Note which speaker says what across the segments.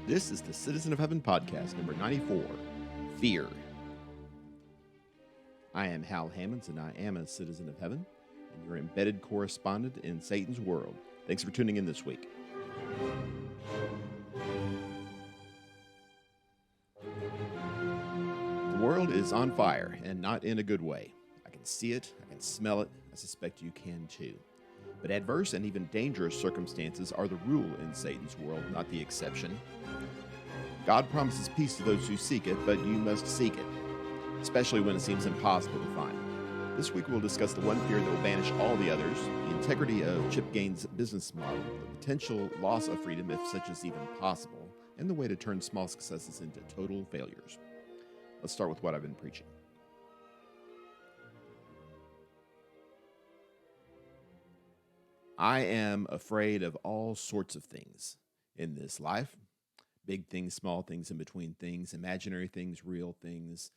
Speaker 1: This is the Citizen of Heaven podcast, number 94, Fear. I am Hal Hammons, and I am a citizen of heaven, and your embedded correspondent in Satan's world. Thanks for tuning in this week. The world is on fire, and not in a good way. I can see it, I can smell it, I suspect you can too. But adverse and even dangerous circumstances are the rule in Satan's world, not the exception. God promises peace to those who seek it, but you must seek it, especially when it seems impossible to find. This week we'll discuss the one fear that will banish all the others, the integrity of Chip Gaines' business model, the potential loss of freedom if such is even possible, and the way to turn small successes into total failures. Let's start with what I've been preaching. I am afraid of all sorts of things in this life. Big things, small things, in between things, imaginary things, real things,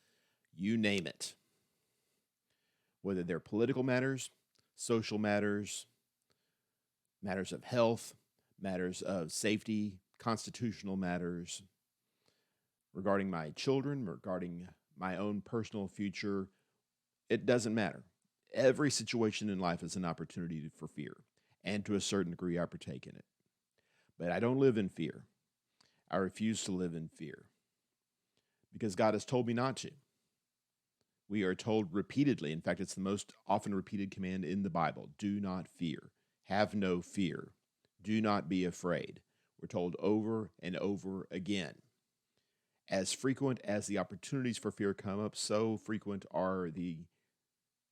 Speaker 1: you name it. Whether they're political matters, social matters, matters of health, matters of safety, constitutional matters, regarding my children, regarding my own personal future, it doesn't matter. Every situation in life is an opportunity for fear, and to a certain degree, I partake in it. But I don't live in fear. I refuse to live in fear because God has told me not to. We are told repeatedly, in fact, it's the most often repeated command in the Bible, do not fear, have no fear, do not be afraid. We're told over and over again. As frequent as the opportunities for fear come up, so frequent are the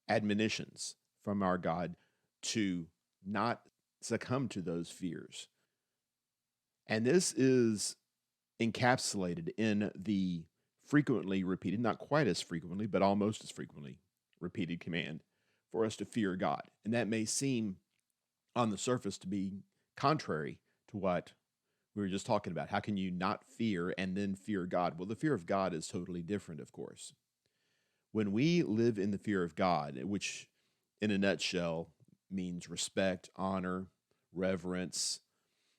Speaker 1: admonitions from our God to not succumb to those fears. And this is encapsulated in the frequently repeated, not quite as frequently, but almost as frequently repeated command for us to fear God. And that may seem on the surface to be contrary to what we were just talking about. How can you not fear and then fear God? Well, the fear of God is totally different, of course. When we live in the fear of God, which in a nutshell means respect, honor, reverence,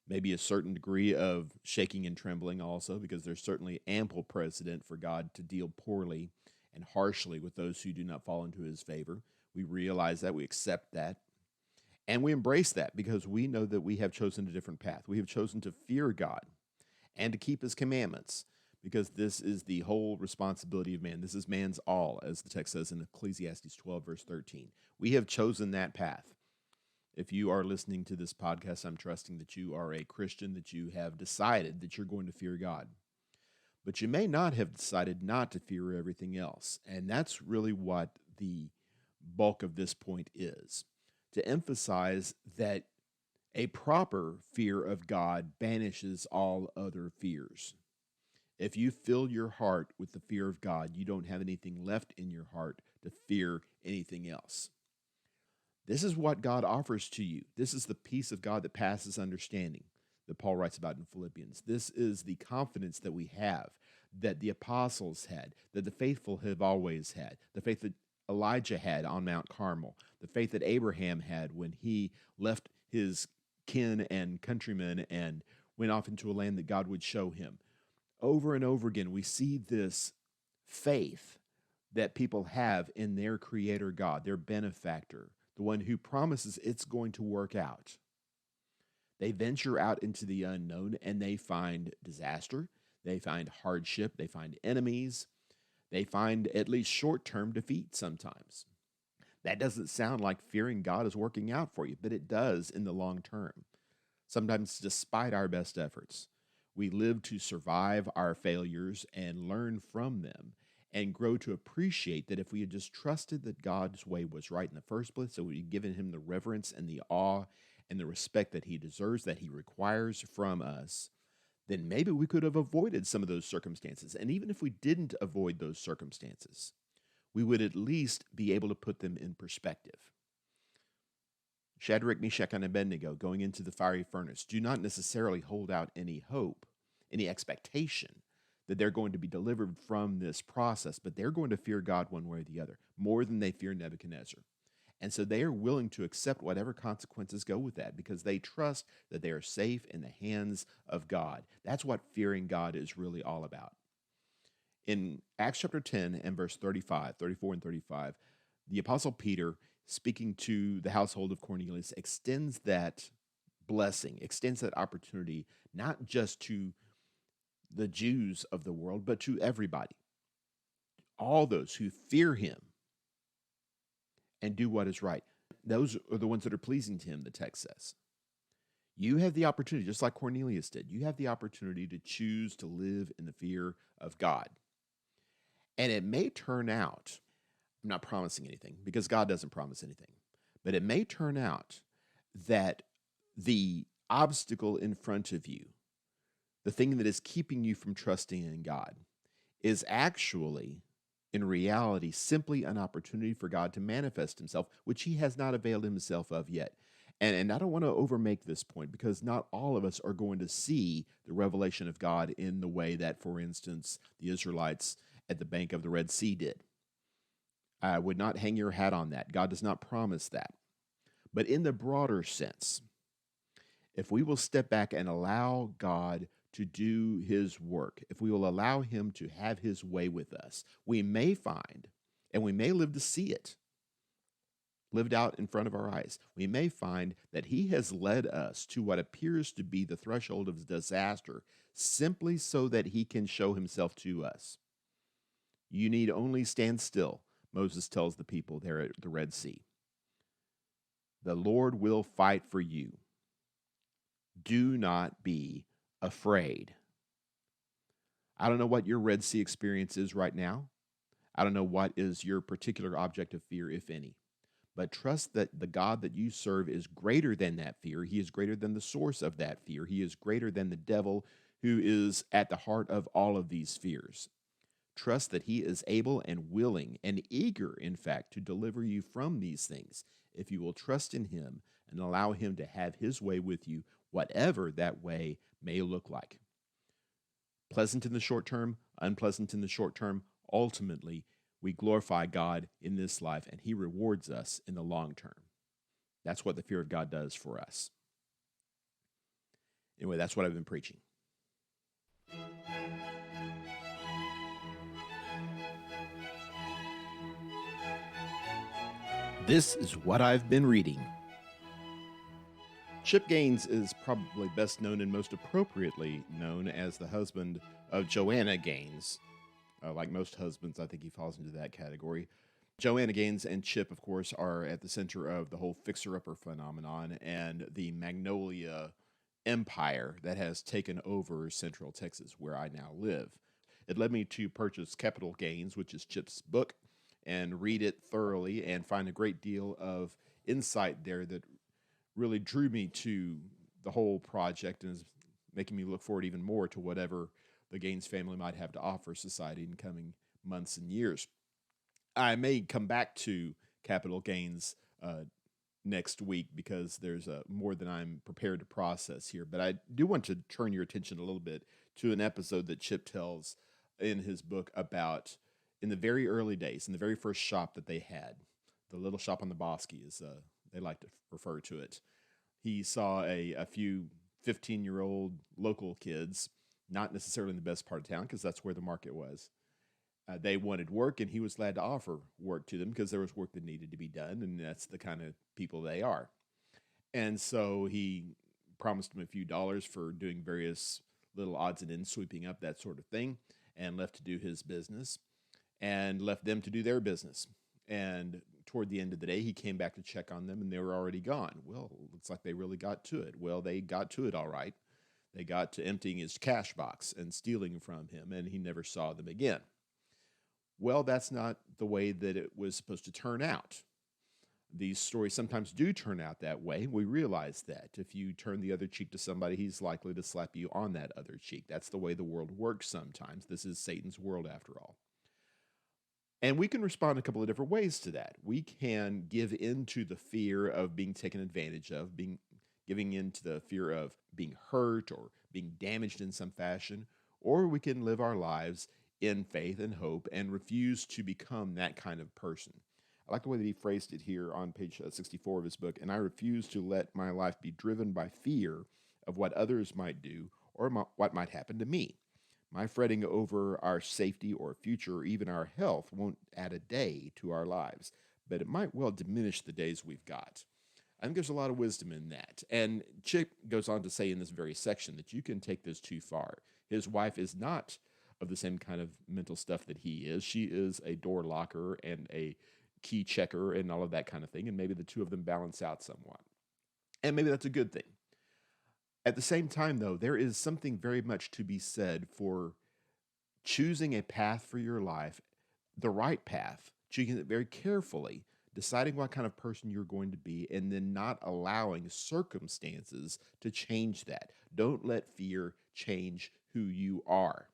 Speaker 1: maybe a certain degree of shaking and trembling also, because there's certainly ample precedent for God to deal poorly and harshly with those who do not fall into his favor. We realize that, we accept that, and we embrace that because we know that we have chosen a different path. We have chosen to fear God and to keep his commandments because this is the whole responsibility of man. This is man's all, as the text says in Ecclesiastes 12, verse 13. We have chosen that path. If you are listening to this podcast, I'm trusting that you are a Christian, that you have decided that you're going to fear God. But you may not have decided not to fear everything else. And that's really what the bulk of this point is, to emphasize that a proper fear of God banishes all other fears. If you fill your heart with the fear of God, you don't have anything left in your heart to fear anything else. This is what God offers to you. This is the peace of God that passes understanding that Paul writes about in Philippians. This is the confidence that we have, that the apostles had, that the faithful have always had, the faith that Elijah had on Mount Carmel, the faith that Abraham had when he left his kin and countrymen and went off into a land that God would show him. Over and over again, we see this faith that people have in their creator God, their benefactor, the one who promises it's going to work out. They venture out into the unknown and they find disaster, they find hardship, they find enemies, they find at least short-term defeat sometimes. That doesn't sound like fearing God is working out for you, but it does in the long term. Sometimes despite our best efforts, we live to survive our failures and learn from them and grow to appreciate that if we had just trusted that God's way was right in the first place, so we'd given him the reverence and the awe and the respect that he deserves, that he requires from us, then maybe we could have avoided some of those circumstances. And even if we didn't avoid those circumstances, we would at least be able to put them in perspective. Shadrach, Meshach, and Abednego going into the fiery furnace do not necessarily hold out any hope, any expectation that they're going to be delivered from this process, but they're going to fear God one way or the other, more than they fear Nebuchadnezzar. And so they are willing to accept whatever consequences go with that because they trust that they are safe in the hands of God. That's what fearing God is really all about. In Acts chapter 10 and verse 35, 34 and 35, the Apostle Peter, speaking to the household of Cornelius, extends that blessing, extends that opportunity, not just to the Jews of the world, but to everybody, all those who fear him and do what is right. Those are the ones that are pleasing to him, the text says. You have the opportunity, just like Cornelius did, you have the opportunity to choose to live in the fear of God. And it may turn out, I'm not promising anything because God doesn't promise anything, but it may turn out that the obstacle in front of you, the thing that is keeping you from trusting in God, is actually, in reality, simply an opportunity for God to manifest himself, which he has not availed himself of yet. And I don't want to overmake this point because not all of us are going to see the revelation of God in the way that, for instance, the Israelites at the bank of the Red Sea did. I would not hang your hat on that. God does not promise that. But in the broader sense, if we will step back and allow God to do his work, if we will allow him to have his way with us, we may find, and we may live to see it, lived out in front of our eyes, we may find that he has led us to what appears to be the threshold of disaster simply so that he can show himself to us. You need only stand still, Moses tells the people there at the Red Sea. The Lord will fight for you. Do not be afraid. I don't know what your Red Sea experience is right now. I don't know what is your particular object of fear, if any. But trust that the God that you serve is greater than that fear. He is greater than the source of that fear. He is greater than the devil who is at the heart of all of these fears. Trust that he is able and willing and eager, in fact, to deliver you from these things if you will trust in him and allow him to have his way with you, whatever that way may look like. Pleasant in the short term, unpleasant in the short term, ultimately, we glorify God in this life, and he rewards us in the long term. That's what the fear of God does for us. Anyway, that's what I've been preaching. This is what I've been reading. Chip Gaines is probably best known and most appropriately known as the husband of Joanna Gaines. Like most husbands, I think he falls into that category. Joanna Gaines and Chip, of course, are at the center of the whole fixer-upper phenomenon and the Magnolia empire that has taken over Central Texas, where I now live. It led me to purchase Capital Gains, which is Chip's book, and read it thoroughly and find a great deal of insight there that really drew me to the whole project and is making me look forward even more to whatever the Gaines family might have to offer society in coming months and years. I may come back to Capital Gains next week because there's more than I'm prepared to process here. But I do want to turn your attention a little bit to an episode that Chip tells in his book about in the very early days, in the very first shop that they had, the little shop on the Bosque, as they like to refer to it. He saw a few 15-year-old local kids, not necessarily in the best part of town because that's where the market was. They wanted work, and he was glad to offer work to them because there was work that needed to be done, and that's the kind of people they are. And so he promised them a few dollars for doing various little odds and ends, sweeping up, that sort of thing, and left to do his business and left them to do their business. And toward the end of the day, he came back to check on them, and they were already gone. Well, it looks like they really got to it. Well, they got to it all right. They got to emptying his cash box and stealing from him, and he never saw them again. Well, that's not the way that it was supposed to turn out. These stories sometimes do turn out that way. We realize that. If you turn the other cheek to somebody, he's likely to slap you on that other cheek. That's the way the world works sometimes. This is Satan's world, after all. And we can respond a couple of different ways to that. We can give in to the fear of being taken advantage of, giving in to the fear of being hurt or being damaged in some fashion, or we can live our lives in faith and hope and refuse to become that kind of person. I like the way that he phrased it here on page 64 of his book. And I refuse to let my life be driven by fear of what others might do or what might happen to me. My fretting over our safety or future or even our health won't add a day to our lives, but it might well diminish the days we've got. I think there's a lot of wisdom in that. And Chip goes on to say in this very section that you can take this too far. His wife is not of the same kind of mental stuff that he is. She is a door locker and a key checker and all of that kind of thing. And maybe the two of them balance out somewhat. And maybe that's a good thing. At the same time, though, there is something very much to be said for choosing a path for your life, the right path, choosing it very carefully, deciding what kind of person you're going to be, and then not allowing circumstances to change that. Don't let fear change who you are.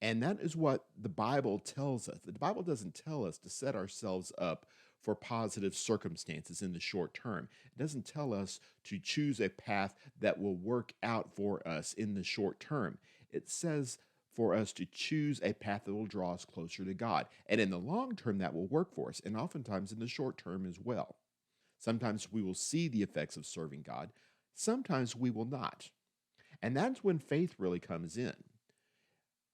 Speaker 1: And that is what the Bible tells us. The Bible doesn't tell us to set ourselves up for positive circumstances in the short term. It doesn't tell us to choose a path that will work out for us in the short term. It says for us to choose a path that will draw us closer to God. And in the long term, that will work for us, and oftentimes in the short term as well. Sometimes we will see the effects of serving God, sometimes we will not. And that's when faith really comes in.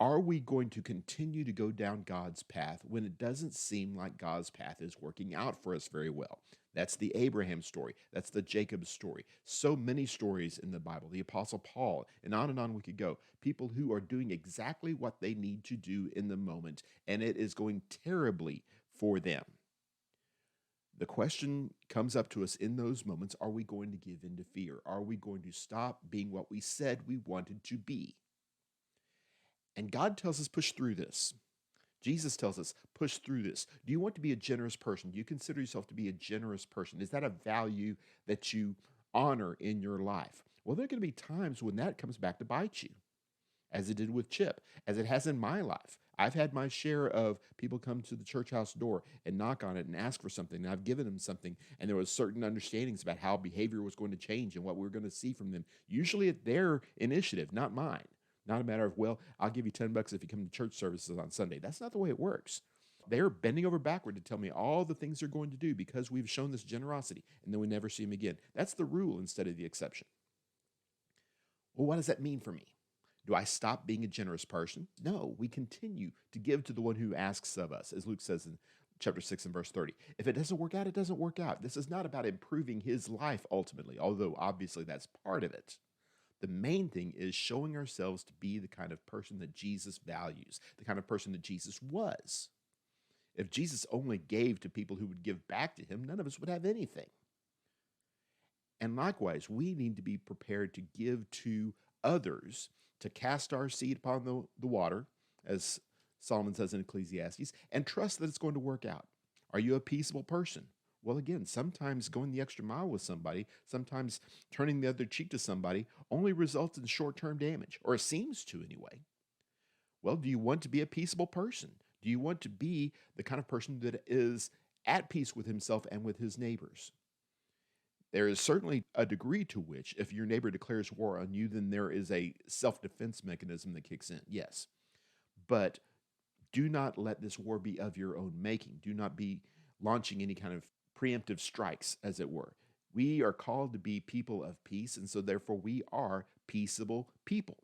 Speaker 1: Are we going to continue to go down God's path when it doesn't seem like God's path is working out for us very well? That's the Abraham story. That's the Jacob story. So many stories in the Bible. The Apostle Paul, and on we could go. People who are doing exactly what they need to do in the moment, and it is going terribly for them. The question comes up to us in those moments, are we going to give in to fear? Are we going to stop being what we said we wanted to be? And God tells us, push through this. Jesus tells us, push through this. Do you want to be a generous person? Do you consider yourself to be a generous person? Is that a value that you honor in your life? Well, there are going to be times when that comes back to bite you, as it did with Chip, as it has in my life. I've had my share of people come to the church house door and knock on it and ask for something, and I've given them something, and there was certain understandings about how behavior was going to change and what we were going to see from them, usually at their initiative, not mine. Not a matter of, well, I'll give you $10 if you come to church services on Sunday. That's not the way it works. They're bending over backward to tell me all the things they're going to do because we've shown this generosity, and then we never see them again. That's the rule instead of the exception. Well, what does that mean for me? Do I stop being a generous person? No, we continue to give to the one who asks of us, as Luke says in chapter 6 and verse 30. If it doesn't work out, it doesn't work out. This is not about improving his life ultimately, although obviously that's part of it. The main thing is showing ourselves to be the kind of person that Jesus values, the kind of person that Jesus was. If Jesus only gave to people who would give back to him, none of us would have anything. And likewise, we need to be prepared to give to others, to cast our seed upon the water, as Solomon says in Ecclesiastes, and trust that it's going to work out. Are you a peaceable person? Well, again, sometimes going the extra mile with somebody, sometimes turning the other cheek to somebody only results in short-term damage, or it seems to anyway. Well, do you want to be a peaceable person? Do you want to be the kind of person that is at peace with himself and with his neighbors? There is certainly a degree to which if your neighbor declares war on you, then there is a self-defense mechanism that kicks in, yes. But do not let this war be of your own making. Do not be launching any kind of preemptive strikes, as it were. We are called to be people of peace, and so therefore we are peaceable people.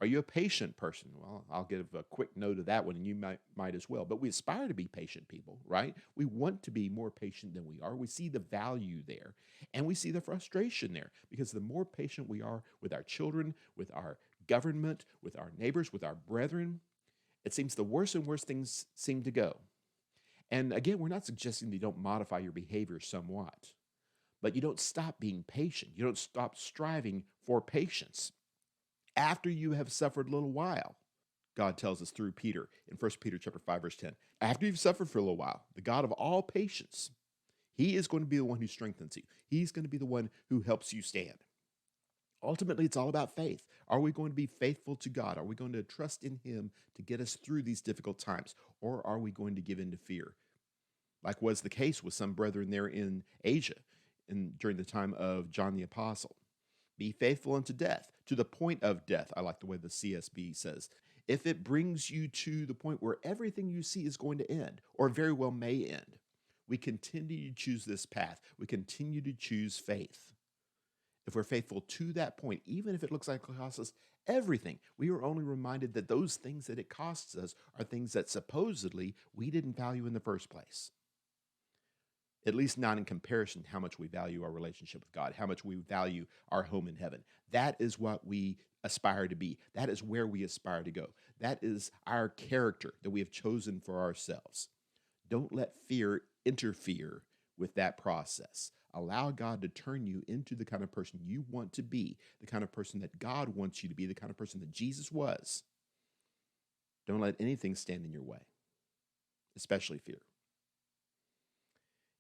Speaker 1: Are you a patient person? Well, I'll give a quick note of that one, and you might as well. But we aspire to be patient people, right? We want to be more patient than we are. We see the value there, and we see the frustration there, because the more patient we are with our children, with our government, with our neighbors, with our brethren, it seems the worse and worse things seem to go. And again, we're not suggesting that you don't modify your behavior somewhat, but you don't stop being patient. You don't stop striving for patience after you have suffered a little while. God tells us through Peter in 1 Peter chapter 5, verse 10, after you've suffered for a little while, the God of all patience, he is going to be the one who strengthens you. He's going to be the one who helps you stand. Ultimately, it's all about faith. Are we going to be faithful to God? Are we going to trust in him to get us through these difficult times? Or are we going to give in to fear? Like was the case with some brethren there in Asia during the time of John the Apostle. Be faithful unto death, to the point of death. I like the way the CSB says. If it brings you to the point where everything you see is going to end, or very well may end, we continue to choose this path. We continue to choose faith. If we're faithful to that point, even if it looks like it costs us everything, we are only reminded that those things that it costs us are things that supposedly we didn't value in the first place. At least not in comparison to how much we value our relationship with God, how much we value our home in heaven. That is what we aspire to be. That is where we aspire to go. That is our character that we have chosen for ourselves. Don't let fear interfere with that process. Allow God to turn you into the kind of person you want to be, the kind of person that God wants you to be, the kind of person that Jesus was. Don't let anything stand in your way, especially fear.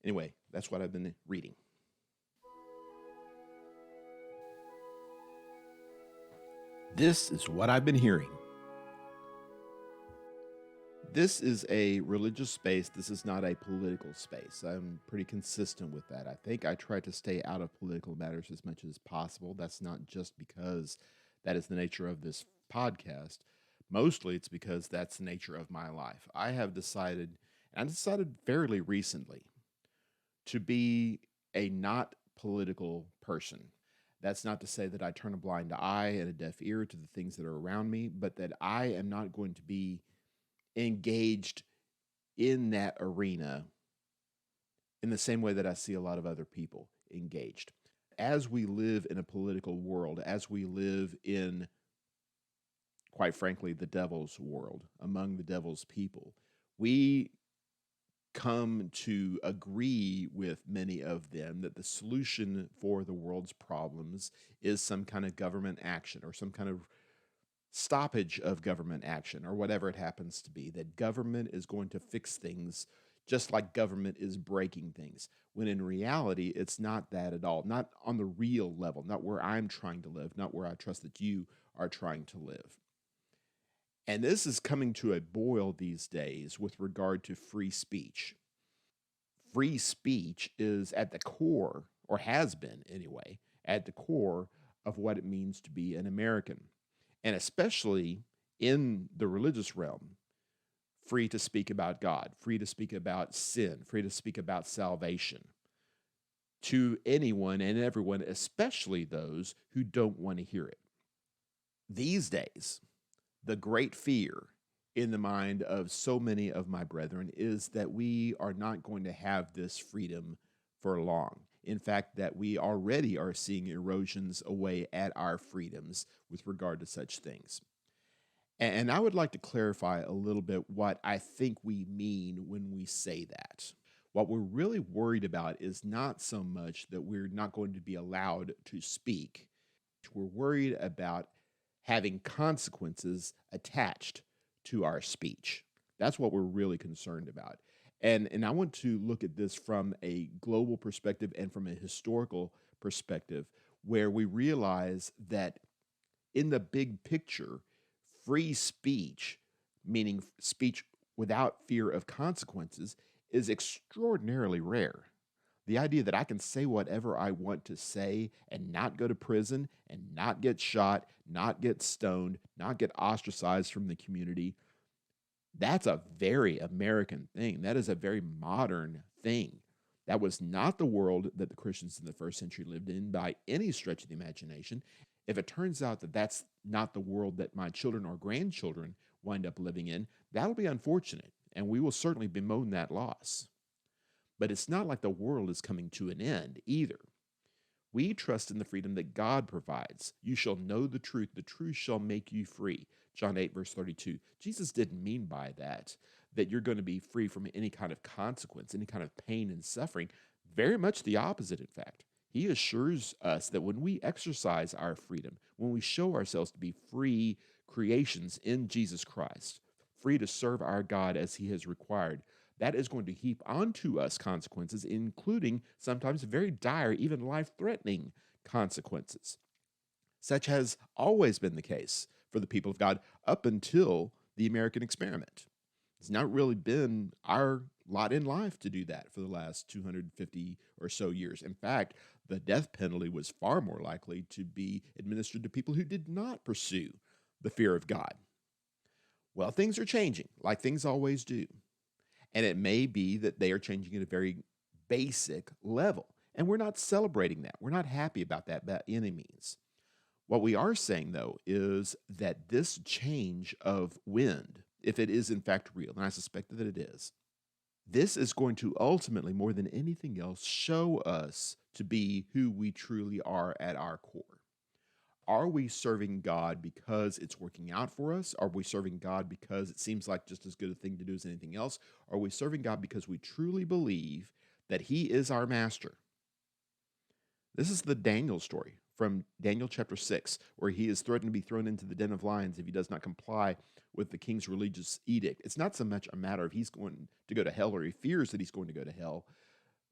Speaker 1: Anyway, that's what I've been reading. This is what I've been hearing. This is a religious space. This is not a political space. I'm pretty consistent with that. I think I try to stay out of political matters as much as possible. That's not just because that is the nature of this podcast. Mostly it's because that's the nature of my life. I decided fairly recently to be a not political person. That's not to say that I turn a blind eye and a deaf ear to the things that are around me, but that I am not going to be engaged in that arena in the same way that I see a lot of other people engaged. As we live in a political world, as we live in, quite frankly, the devil's world, among the devil's people, we come to agree with many of them that the solution for the world's problems is some kind of government action or some kind of stoppage of government action or whatever it happens to be, that government is going to fix things just like government is breaking things, when in reality, it's not that at all. Not on the real level, not where I'm trying to live, not where I trust that you are trying to live. And this is coming to a boil these days with regard to free speech. Free speech is at the core, or has been anyway, at the core of what it means to be an American. And especially in the religious realm, free to speak about God, free to speak about sin, free to speak about salvation to anyone and everyone, especially those who don't want to hear it. These days, the great fear in the mind of so many of my brethren is that we are not going to have this freedom for long. In fact, that we already are seeing erosions away at our freedoms with regard to such things. And I would like to clarify a little bit what I think we mean when we say that. What we're really worried about is not so much that we're not going to be allowed to speak. We're worried about having consequences attached to our speech. That's what we're really concerned about. And I want to look at this from a global perspective and from a historical perspective, where we realize that in the big picture, free speech, meaning speech without fear of consequences, is extraordinarily rare. The idea that I can say whatever I want to say and not go to prison and not get shot, not get stoned, not get ostracized from the community, that's a very American thing. That is a very modern thing. That was not the world that the Christians in the first century lived in by any stretch of the imagination. If it turns out that that's not the world that my children or grandchildren wind up living in, that'll be unfortunate, and we will certainly bemoan that loss. But it's not like the world is coming to an end either. We trust in the freedom that God provides. You shall know the truth shall make you free. John 8, verse 32. Jesus didn't mean by that you're going to be free from any kind of consequence, any kind of pain and suffering. Very much the opposite, in fact. He assures us that when we exercise our freedom, when we show ourselves to be free creations in Jesus Christ, free to serve our God as he has required, that is going to heap onto us consequences, including sometimes very dire, even life-threatening consequences. Such has always been the case for the people of God up until the American experiment. It's not really been our lot in life to do that for the last 250 or so years. In fact, the death penalty was far more likely to be administered to people who did not pursue the fear of God. Well, things are changing, like things always do. And it may be that they are changing at a very basic level. And we're not celebrating that. We're not happy about that by any means. What we are saying, though, is that this change of wind, if it is in fact real, and I suspect that it is, this is going to ultimately, more than anything else, show us to be who we truly are at our core. Are we serving God because it's working out for us? Are we serving God because it seems like just as good a thing to do as anything else? Are we serving God because we truly believe that He is our master? This is the Daniel story from Daniel chapter 6, where he is threatened to be thrown into the den of lions if he does not comply with the king's religious edict. It's not so much a matter of he's going to go to hell or he fears that he's going to go to hell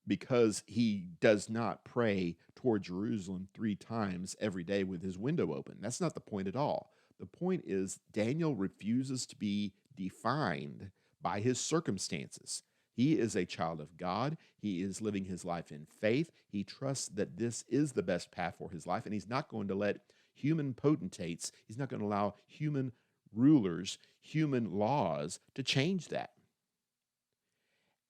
Speaker 1: because he does not pray toward Jerusalem 3 times every day with his window open. That's not the point at all. The point is Daniel refuses to be defined by his circumstances. He is a child of God. He is living his life in faith. He trusts that this is the best path for his life, and he's not going to let human potentates, he's not going to allow human rulers, human laws to change that.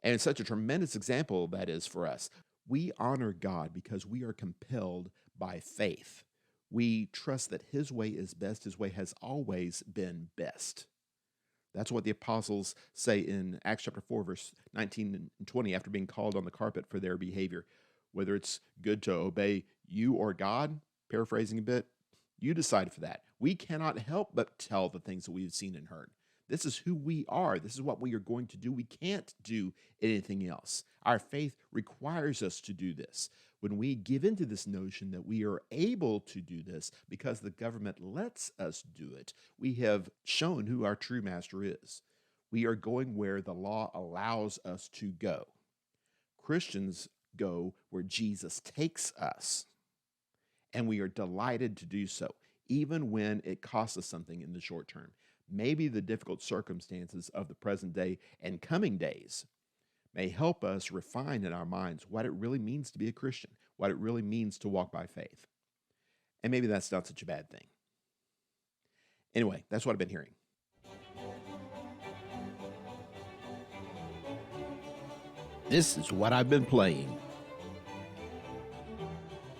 Speaker 1: And it's such a tremendous example that is for us. We honor God because we are compelled by faith. We trust that his way is best. His way has always been best. That's what the apostles say in Acts chapter 4, verse 19 and 20, after being called on the carpet for their behavior. Whether it's good to obey you or God, paraphrasing a bit, you decide for that. We cannot help but tell the things that we've seen and heard. This is who we are. This is what we are going to do. We can't do anything else. Our faith requires us to do this. When we give into this notion that we are able to do this because the government lets us do it, we have shown who our true master is. We are going where the law allows us to go. Christians go where Jesus takes us, and we are delighted to do so, even when it costs us something in the short term. Maybe the difficult circumstances of the present day and coming days may help us refine in our minds what it really means to be a Christian, what it really means to walk by faith. And maybe that's not such a bad thing. Anyway, that's what I've been hearing. This is what I've been playing.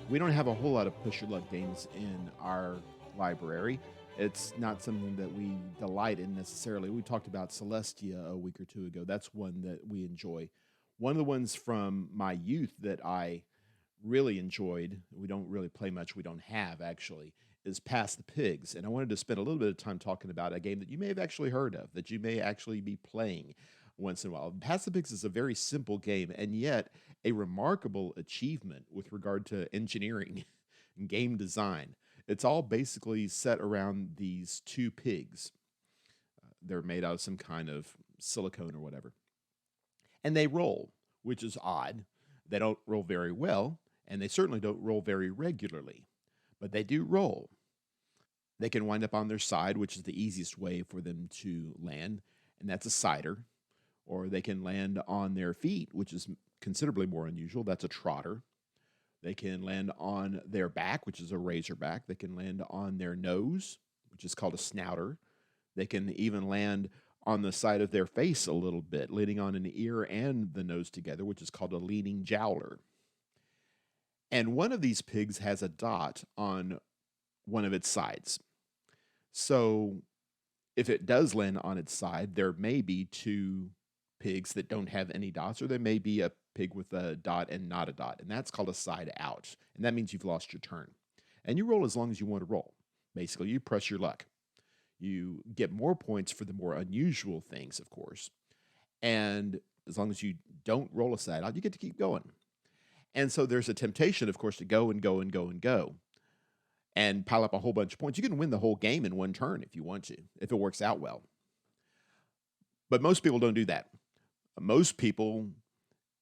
Speaker 1: We don't have a whole lot of push your luck games in our library. It's not something that we delight in necessarily. We talked about Celestia a week or two ago. That's one that we enjoy. One of the ones from my youth that I really enjoyed, we don't really play much, we don't have actually, is Pass the Pigs. And I wanted to spend a little bit of time talking about a game that you may have actually heard of, that you may actually be playing once in a while. Pass the Pigs is a very simple game, and yet a remarkable achievement with regard to engineering and game design. It's all basically set around these 2 pigs. They're made out of some kind of silicone or whatever. And they roll, which is odd. They don't roll very well, and they certainly don't roll very regularly. But they do roll. They can wind up on their side, which is the easiest way for them to land, and that's a cider. Or they can land on their feet, which is considerably more unusual. That's a trotter. They can land on their back, which is a razorback. They can land on their nose, which is called a snouter. They can even land on the side of their face a little bit, leaning on an ear and the nose together, which is called a leaning jowler. And one of these pigs has a dot on one of its sides. So if it does land on its side, there may be 2 pigs that don't have any dots, or there may be a pig with a dot and not a dot, and that's called a side out, and that means you've lost your turn. And you roll as long as you want to roll. Basically, you press your luck. You get more points for the more unusual things, of course, and as long as you don't roll a side out, you get to keep going. And so there's a temptation, of course, to go and go and go and go and pile up a whole bunch of points. You can win the whole game in one turn if you want to, if it works out well. But most people don't do that. Most people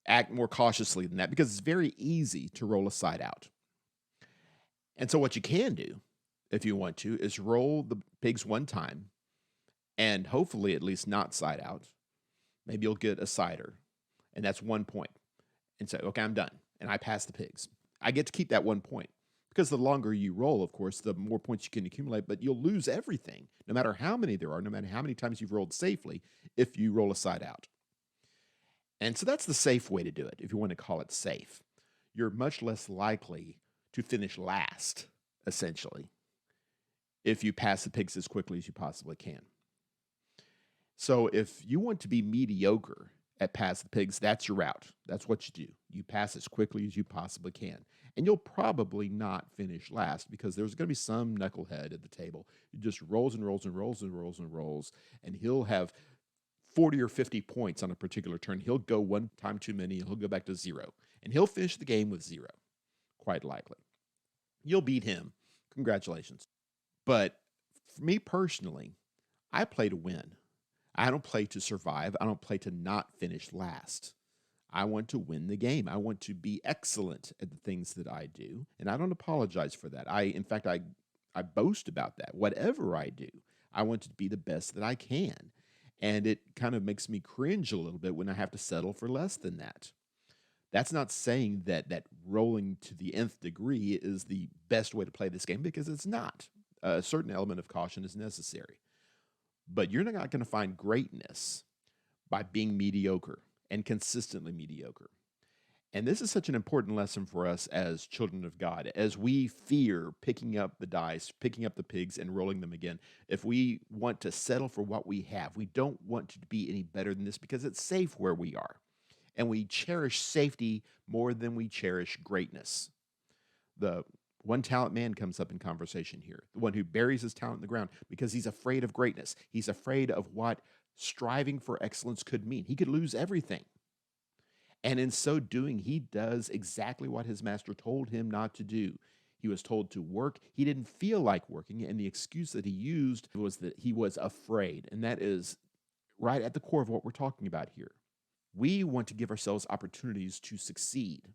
Speaker 1: act more cautiously than that because it's very easy to roll a side out. And so what you can do, if you want to, is roll the pigs one time and hopefully at least not side out. Maybe you'll get a cider, and that's 1 point. And say, okay, I'm done. And I pass the pigs. I get to keep that 1 point. Because the longer you roll, of course, the more points you can accumulate, but you'll lose everything, no matter how many there are, no matter how many times you've rolled safely, if you roll a side out. And so that's the safe way to do it, if you want to call it safe. You're much less likely to finish last, essentially, if you pass the pigs as quickly as you possibly can. So if you want to be mediocre at pass the pigs, that's your route. That's what you do. You pass as quickly as you possibly can. And you'll probably not finish last because there's going to be some knucklehead at the table who just rolls and rolls and rolls and rolls and rolls, and he'll have 40 or 50 points on a particular turn. He'll go one time too many, and he'll go back to zero. And he'll finish the game with zero, quite likely. You'll beat him. Congratulations. But for me personally, I play to win. I don't play to survive. I don't play to not finish last. I want to win the game. I want to be excellent at the things that I do, and I don't apologize for that. In fact, I boast about that. Whatever I do, I want to be the best that I can, and it kind of makes me cringe a little bit when I have to settle for less than that. That's not saying that rolling to the nth degree is the best way to play this game, because it's not. A certain element of caution is necessary. But you're not going to find greatness by being mediocre and consistently mediocre. And this is such an important lesson for us as children of God, as we fear picking up the dice, picking up the pigs, and rolling them again. If we want to settle for what we have, we don't want to be any better than this because it's safe where we are. And we cherish safety more than we cherish greatness. The one talent man comes up in conversation here, the one who buries his talent in the ground because he's afraid of greatness. He's afraid of what striving for excellence could mean. He could lose everything. And in so doing, he does exactly what his master told him not to do. He was told to work. He didn't feel like working, and the excuse that he used was that he was afraid. And that is right at the core of what we're talking about here. We want to give ourselves opportunities to succeed.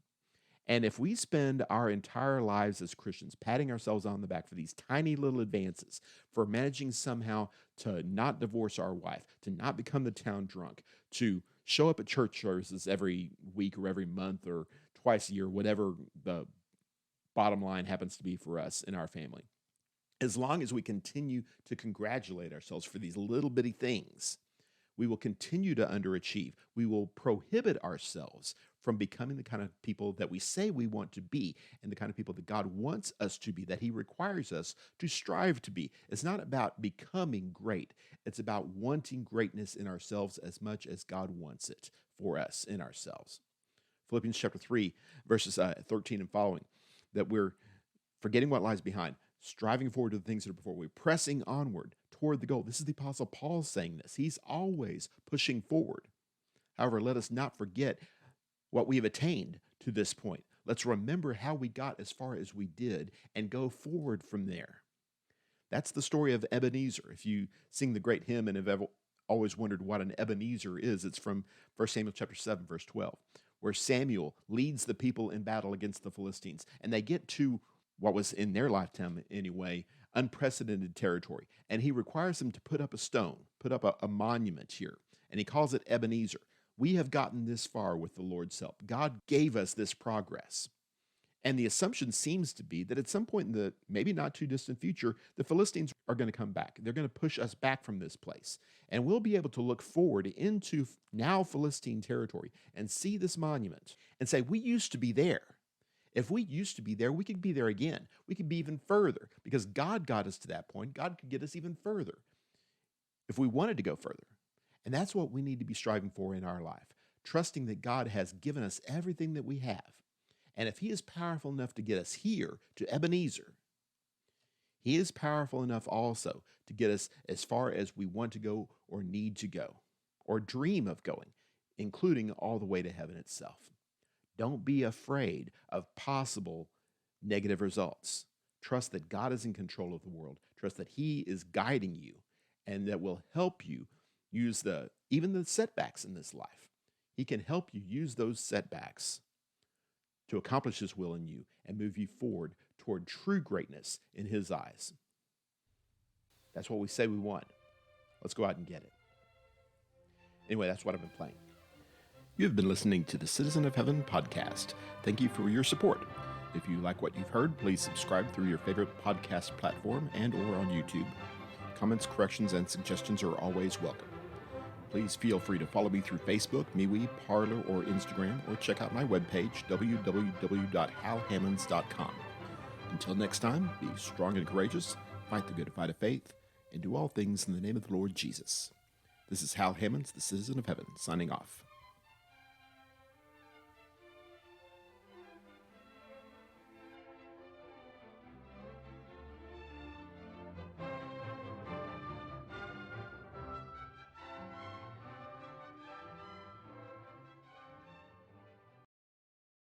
Speaker 1: And if we spend our entire lives as Christians patting ourselves on the back for these tiny little advances, for managing somehow to not divorce our wife, to not become the town drunk, to show up at church services every week or every month or twice a year, whatever the bottom line happens to be for us in our family, as long as we continue to congratulate ourselves for these little bitty things, we will continue to underachieve. We will prohibit ourselves from becoming the kind of people that we say we want to be and the kind of people that God wants us to be, that he requires us to strive to be. It's not about becoming great. It's about wanting greatness in ourselves as much as God wants it for us in ourselves. Philippians chapter 3, verses 13 and following, that we're forgetting what lies behind, striving forward to the things that are before. We're pressing onward toward the goal. This is the Apostle Paul saying this. He's always pushing forward. However, let us not forget what we have attained to this point. Let's remember how we got as far as we did and go forward from there. That's the story of Ebenezer. If you sing the great hymn and have ever always wondered what an Ebenezer is, it's from 1 Samuel chapter 7, verse 12, where Samuel leads the people in battle against the Philistines, and they get to what was in their lifetime anyway, unprecedented territory. And he requires them to put up a stone, put up a monument here, and he calls it Ebenezer. We have gotten this far with the Lord's help. God gave us this progress. And the assumption seems to be that at some point in the maybe not too distant future, the Philistines are going to come back. They're going to push us back from this place. And we'll be able to look forward into now Philistine territory and see this monument and say, we used to be there. If we used to be there, we could be there again. We could be even further because God got us to that point. God could get us even further if we wanted to go further. And that's what we need to be striving for in our life, trusting that God has given us everything that we have. And if he is powerful enough to get us here to Ebenezer, he is powerful enough also to get us as far as we want to go or need to go or dream of going, including all the way to heaven itself. Don't be afraid of possible negative results. Trust that God is in control of the world. Trust that he is guiding you and that will help you use even the setbacks in this life. He can help you use those setbacks to accomplish his will in you and move you forward toward true greatness in his eyes. That's what we say we want. Let's go out and get it. Anyway, that's what I've been playing. You have been listening to the Citizen of Heaven podcast. Thank you for your support. If you like what you've heard, please subscribe through your favorite podcast platform and or on YouTube. Comments, corrections, and suggestions are always welcome. Please feel free to follow me through Facebook, MeWe, Parler, or Instagram, or check out my webpage, www.halhammons.com. Until next time, be strong and courageous, fight the good fight of faith, and do all things in the name of the Lord Jesus. This is Hal Hammons, the Citizen of Heaven, signing off.